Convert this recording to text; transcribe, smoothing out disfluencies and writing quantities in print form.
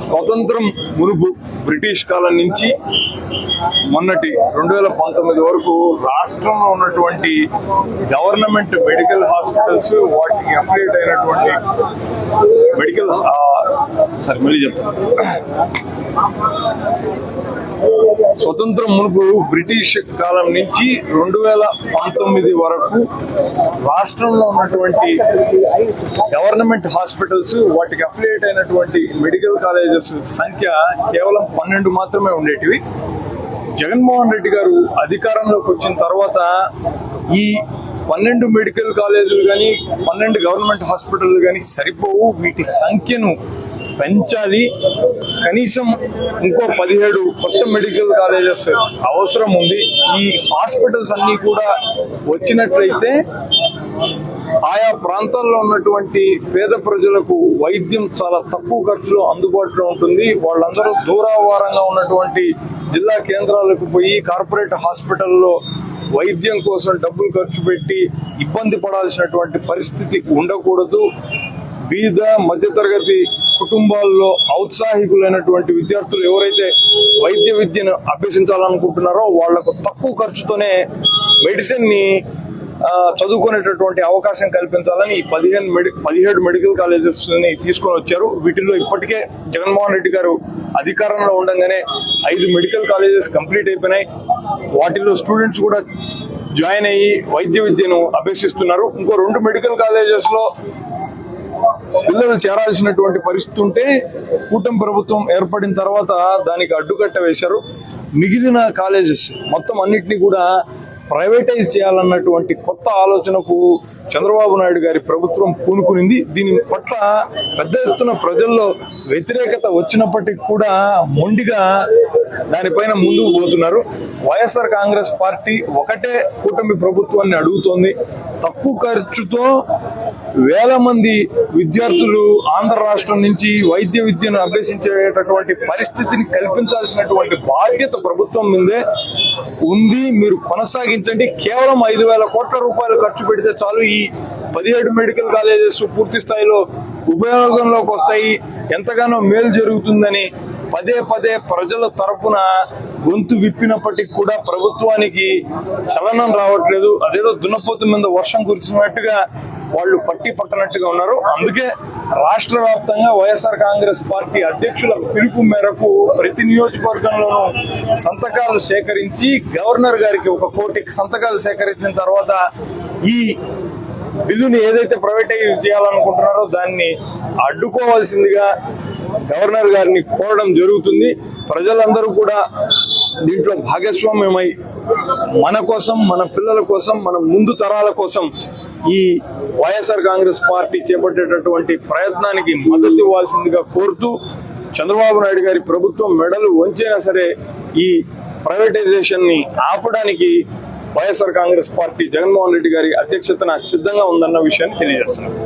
స్వతంత్రం మునుపు బ్రిటిష్ కాలం నుంచి మొన్నటి 2019 వరకు రాష్ట్రంలో ఉన్నటువంటి గవర్నమెంట్ మెడికల్ హాస్పిటల్స్ వాటికి అఫిలియేట్ అయినటువంటి మెడికల్ స్వతంత్రం మునుపు బ్రిటిష్ కాలం నుంచి 2019 వరకు రాష్ట్రంలో ఉన్నటువంటి గవర్నమెంట్ హాస్పిటల్స్ వాటికి అఫిలియేట్ అయినటువంటి మెడికల్ కాలేజెస్ సంఖ్య కేవలం 12 మాత్రమే ఉండేటివి. జగన్మోహన్ రెడ్డి గారు అధికారంలోకి వచ్చిన తర్వాత ఈ 12 మెడికల్ కాలేజీలు కానీ 12 గవర్నమెంట్ హాస్పిటల్ కానీ సరిపోవు, వీటి సంఖ్యను పెంచాలి, కనీసం ఇంకో 17 కొత్త మెడికల్ కాలేజెస్ అవసరం ఉంది. ఈ హాస్పిటల్స్ అన్ని కూడా వచ్చినట్లయితే ఆయా ప్రాంతాల్లో ఉన్నటువంటి పేద ప్రజలకు వైద్యం చాలా తక్కువ ఖర్చులో అందుబాటులో ఉంటుంది. వాళ్ళందరూ దూరావారంగా ఉన్నటువంటి జిల్లా కేంద్రాలకు పోయి కార్పొరేట్ హాస్పిటల్లో వైద్యం కోసం డబ్బులు ఖర్చు పెట్టి ఇబ్బంది పడాల్సినటువంటి పరిస్థితి ఉండకూడదు. బీద మధ్యతరగతి కుటుంబాల్లో ఔత్సాహికులైనటువంటి విద్యార్థులు ఎవరైతే వైద్య విద్యను అభ్యసించాలనుకుంటున్నారో వాళ్లకు తక్కువ ఖర్చుతోనే మెడిసిన్ ని చదువుకునేటటువంటి అవకాశం కల్పించాలని 17 మెడికల్ కాలేజెస్ ని తీసుకొని వచ్చారు. వీటిల్లో ఇప్పటికే జగన్మోహన్ రెడ్డి గారు అధికారంలో ఉండగానే 5 మెడికల్ కాలేజెస్ కంప్లీట్ అయిపోయినాయి. వాటిల్లో స్టూడెంట్స్ కూడా జాయిన్ అయ్యి వైద్య విద్యను అభ్యసిస్తున్నారు. ఇంకో 2 మెడికల్ కాలేజెస్ లో పిల్లలు చేరాల్సినటువంటి పరిస్థితి ఉంటే కూటమి ప్రభుత్వం ఏర్పడిన తర్వాత దానికి అడ్డుకట్ట వేశారు. మిగిలిన కాలేజెస్ మొత్తం అన్నిటినీ కూడా ప్రైవేటైజ్ చేయాలన్నటువంటి కొత్త ఆలోచనకు చంద్రబాబు నాయుడు గారి ప్రభుత్వం పూనుకునింది. దీని పట్ల పెద్ద ఎత్తున ప్రజల్లో వ్యతిరేకత వచ్చినప్పటికీ కూడా మొండిగా దానిపైన ముందుకు పోతున్నారు. వైఎస్ఆర్ కాంగ్రెస్ పార్టీ ఒకటే కూటమి ప్రభుత్వాన్ని అడుగుతోంది, తక్కువ ఖర్చుతో వేల మంది విద్యార్థులు ఆంధ్ర రాష్ట్రం నుంచి వైద్య విద్యను అభ్యసించేటటువంటి పరిస్థితిని కల్పించాల్సినటువంటి బాధ్యత ప్రభుత్వం మీదే ఉంది. మీరు కొనసాగించండి. కేవలం 5,000 కోట్ల రూపాయలు ఖర్చు పెడితే చాలు, ఈ 17 మెడికల్ కాలేజెస్ పూర్తి స్థాయిలో ఉపయోగంలోకి వస్తాయి, ఎంతగానో మేలు జరుగుతుందని పదే పదే ప్రజల తరపున గొంతు విప్పినప్పటికీ కూడా ప్రభుత్వానికి చలనం రావట్లేదు. అదేదో దున్నపోతు మీద వర్షం కురిసినట్టుగా వాళ్ళు పట్టనట్టుగా ఉన్నారు. అందుకే రాష్ట్ర వ్యాప్తంగా వైఎస్ఆర్ కాంగ్రెస్ పార్టీ అధ్యక్షుల పిలుపు మేరకు ప్రతి నియోజకవర్గంలోనూ సంతకాలు సేకరించి గవర్నర్ గారికి 1 కోటి సంతకాలు సేకరించిన తర్వాత ఈ బిల్లుని ఏదైతే ప్రైవేటైజ్ చేయాలనుకుంటున్నారో దాన్ని అడ్డుకోవాల్సిందిగా గవర్నర్ గారిని కోరడం జరుగుతుంది. ప్రజలందరూ కూడా దీంట్లో భాగస్వామ్యమై మన కోసం, మన పిల్లల కోసం, మన ముందు తరాల కోసం ఈ వైఎస్ఆర్ కాంగ్రెస్ పార్టీ చేపట్టేటటువంటి ప్రయత్నానికి మద్దతు ఇవ్వాల్సిందిగా కోరుతూ, చంద్రబాబు నాయుడు గారి ప్రభుత్వం మెడలు వంచైనా సరే ఈ ప్రైవేటైజేషన్ ని ఆపడానికి వైఎస్ఆర్ కాంగ్రెస్ పార్టీ జగన్మోహన్ రెడ్డి గారి అధ్యక్షతన సిద్ధంగా ఉందన్న విషయాన్ని తెలియజేస్తున్నారు.